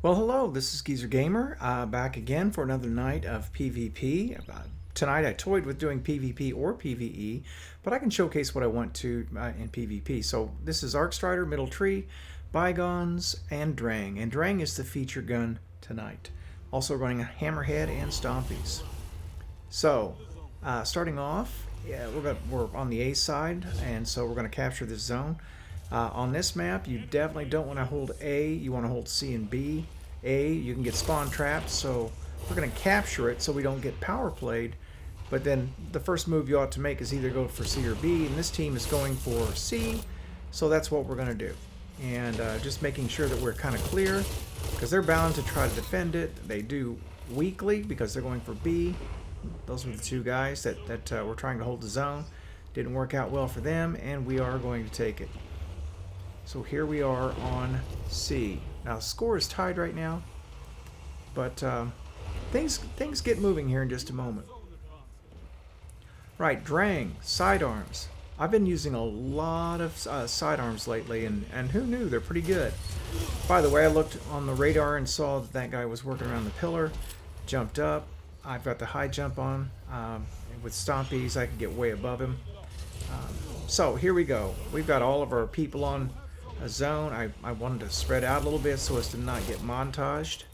Well, hello, this is Geezer Gamer, back again for another night of PvP. Tonight I toyed with doing PvP or PvE, but I can showcase what I want to in PvP. So this is Arcstrider, Middle Tree, Bygones, and Drang. And Drang is the feature gun tonight. Also running a Hammerhead and Stompees. So, starting off, yeah, we're on the A side, and so we're going to capture this zone. On this map, you definitely don't want to hold A, you want to hold C and B. A, you can get spawn trapped, so we're going to capture it so we don't get power played. But then the first move you ought to make is either go for C or B, and this team is going for C, so that's what we're going to do. And just making sure that we're kind of clear, because they're bound to try to defend it. They do weakly because they're going for B. Those were the two guys that were trying to hold the zone. Didn't work out well for them, and we are going to take it. So here we are on C. Now the score is tied right now, but things get moving here in just a moment. Right, Drang, sidearms. I've been using a lot of sidearms lately, and who knew, they're pretty good. By the way, I looked on the radar and saw that that guy was working around the pillar, jumped up. I've got the high jump on. With Stompees, I can get way above him. So here we go. We've got all of our people on a zone. I wanted to spread out a little bit so as to not get montaged.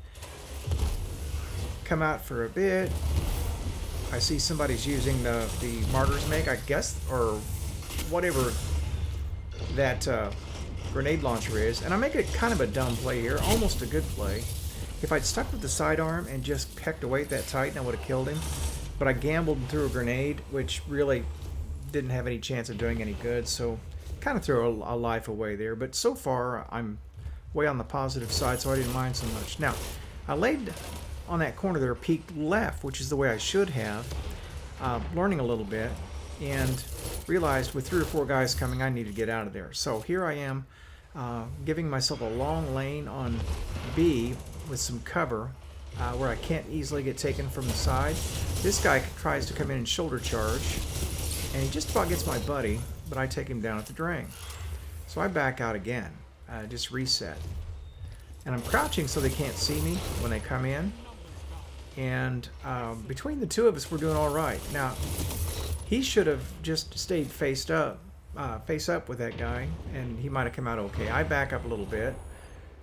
Come out for a bit. I see somebody's using the martyrs make, I guess, or whatever that grenade launcher is. And I make it kind of a dumb play here, almost a good play. If I'd stuck with the sidearm and just pecked away at that Titan, I would have killed him. But I gambled and threw a grenade, which really didn't have any chance of doing any good, so kind of threw a life away there. But so far, I'm way on the positive side, so I didn't mind so much. Now, I laid on that corner there, peeked left, which is the way I should have, learning a little bit, and realized with 3 or 4 guys coming, I need to get out of there. So here I am, giving myself a long lane on B with some cover, where I can't easily get taken from the side. This guy tries to come in and shoulder charge, and he just about gets my buddy, but I take him down at the Drang. So I back out again, just reset. And I'm crouching so they can't see me when they come in. And between the two of us, we're doing all right. Now, he should have just stayed face up with that guy, and he might have come out okay. I back up a little bit.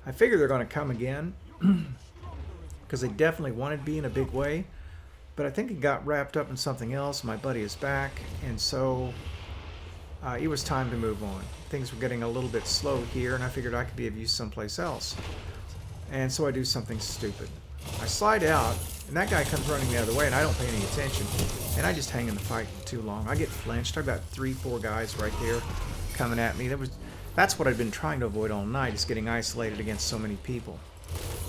I figure they're going to come again, because they definitely wanted B in a big way. But I think it got wrapped up in something else. My buddy is back, and so it was time to move on. Things were getting a little bit slow here, and I figured I could be of use someplace else. And so I do something stupid. I slide out, and that guy comes running the other way, and I don't pay any attention. And I just hang in the fight too long. I get flinched. I've got 3, 4 guys right there coming at me. That's what I've been trying to avoid all night, is getting isolated against so many people.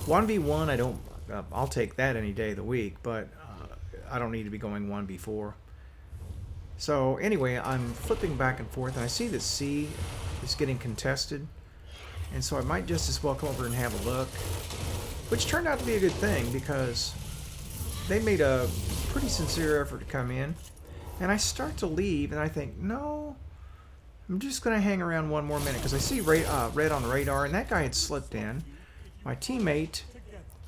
1v1, I'll take that any day of the week, but I don't need to be going 1v4. So anyway, I'm flipping back and forth, and I see that C is getting contested, and so I might just as well come over and have a look, which turned out to be a good thing because they made a pretty sincere effort to come in. And I start to leave, and I think, no, I'm just going to hang around one more minute, because I see red on the radar, and that guy had slipped in. My teammate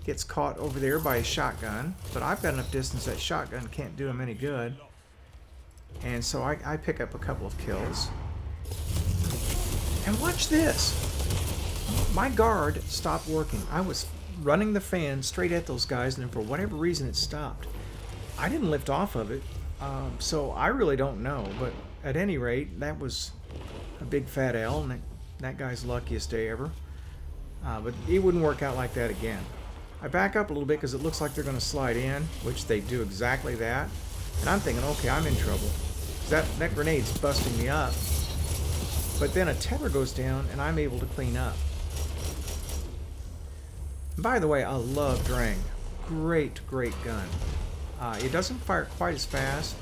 gets caught over there by a shotgun, but I've got enough distance that shotgun can't do him any good. And so I pick up a couple of kills. And watch this. My guard stopped working. I was running the fan straight at those guys, and then for whatever reason it stopped. I didn't lift off of it, so I really don't know. But at any rate, that was a big fat L, and that guy's luckiest day ever. But it wouldn't work out like that again. I back up a little bit because it looks like they're going to slide in, which they do exactly that. And I'm thinking, okay, I'm in trouble. That grenade's busting me up. But then a tether goes down, and I'm able to clean up. And by the way, I love Drang. Great, great gun. It doesn't fire quite as fast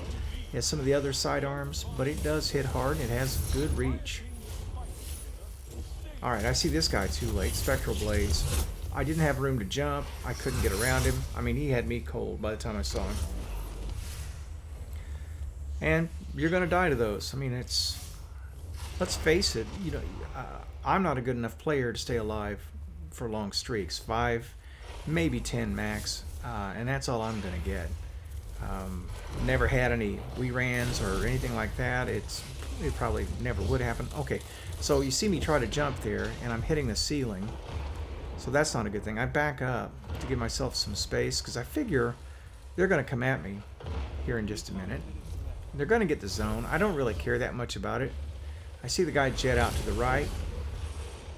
as some of the other sidearms, but it does hit hard, and it has good reach. Alright, I see this guy too late. Spectral Blades. I didn't have room to jump. I couldn't get around him. I mean, he had me cold by the time I saw him. And you're going to die to those. I mean, let's face it, I'm not a good enough player to stay alive for long streaks. 5, maybe 10 max, and that's all I'm gonna get. Never had any reruns or anything like that. It probably never would happen. Okay, so you see me try to jump there, and I'm hitting the ceiling. So that's not a good thing. I back up to give myself some space because I figure they're going to come at me here in just a minute. They're going to get the zone. I don't really care that much about it. I see the guy jet out to the right,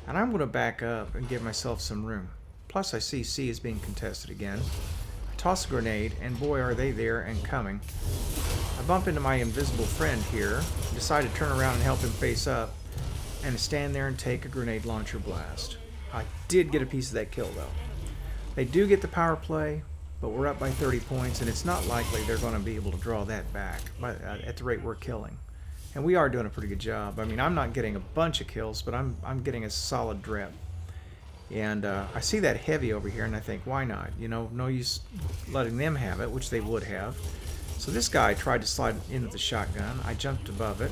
and I'm going to back up and give myself some room. Plus, I see C is being contested again. I toss a grenade, and boy, are they there and coming. I bump into my invisible friend here, decide to turn around and help him face up, and stand there and take a grenade launcher blast. I did get a piece of that kill, though. They do get the power play, but we're up by 30 points, and it's not likely they're going to be able to draw that back at the rate we're killing. And we are doing a pretty good job. I mean, I'm not getting a bunch of kills, but I'm getting a solid drip. And I see that heavy over here, and I think, why not? You know, no use letting them have it, which they would have. So this guy tried to slide into the shotgun. I jumped above it.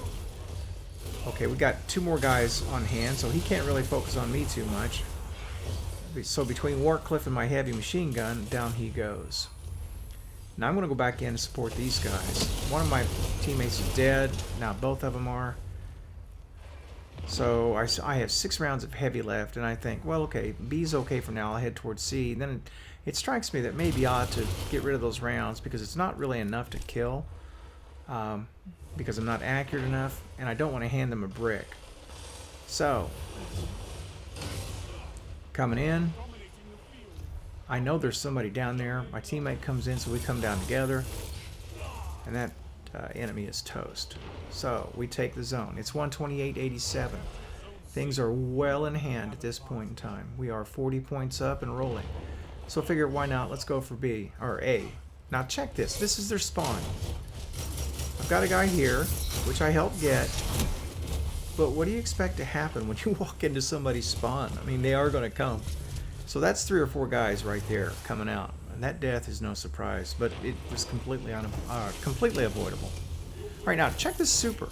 Okay, we got 2 more guys on hand, so he can't really focus on me too much. So between Warcliffe and my heavy machine gun, down he goes. Now I'm going to go back in and support these guys. One of my teammates is dead. Now both of them are. So I have 6 rounds of heavy left, and I think, well, okay, B's okay for now. I'll head towards C. Then it strikes me that maybe I ought to get rid of those rounds because it's not really enough to kill. Because I'm not accurate enough, and I don't want to hand them a brick. So, coming in, I know there's somebody down there. My teammate comes in, so we come down together, and that enemy is toast. So, we take the zone. It's 128.87. Things are well in hand at this point in time. We are 40 points up and rolling. So, figure, why not? Let's go for B, or A. Now, check this. This is their spawn. I've got a guy here, which I helped get, but what do you expect to happen when you walk into somebody's spawn? I mean, they are going to come. So that's 3 or 4 guys right there coming out, and that death is no surprise, but it was completely avoidable. All right, now check this super.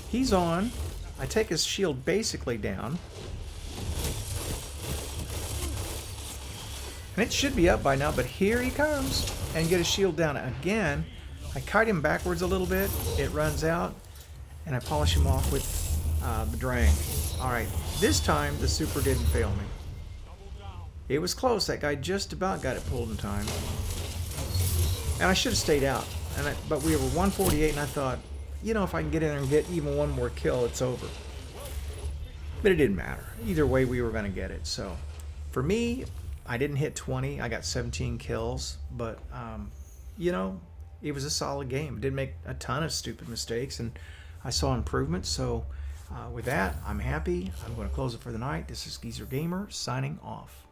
He's on. I take his shield basically down, and it should be up by now, but here he comes and get his shield down again. I kite him backwards a little bit, it runs out, and I polish him off with the Drang. Alright, this time the super didn't fail me. It was close, that guy just about got it pulled in time. And I should have stayed out, but we were 148, and I thought, you know, if I can get in there and get even one more kill, it's over. But it didn't matter. Either way, we were going to get it. So, for me, I didn't hit 20, I got 17 kills, but, you know, it was a solid game. Didn't make a ton of stupid mistakes, and I saw improvements. So with that, I'm happy. I'm going to close it for the night. This is Geezer Gamer signing off.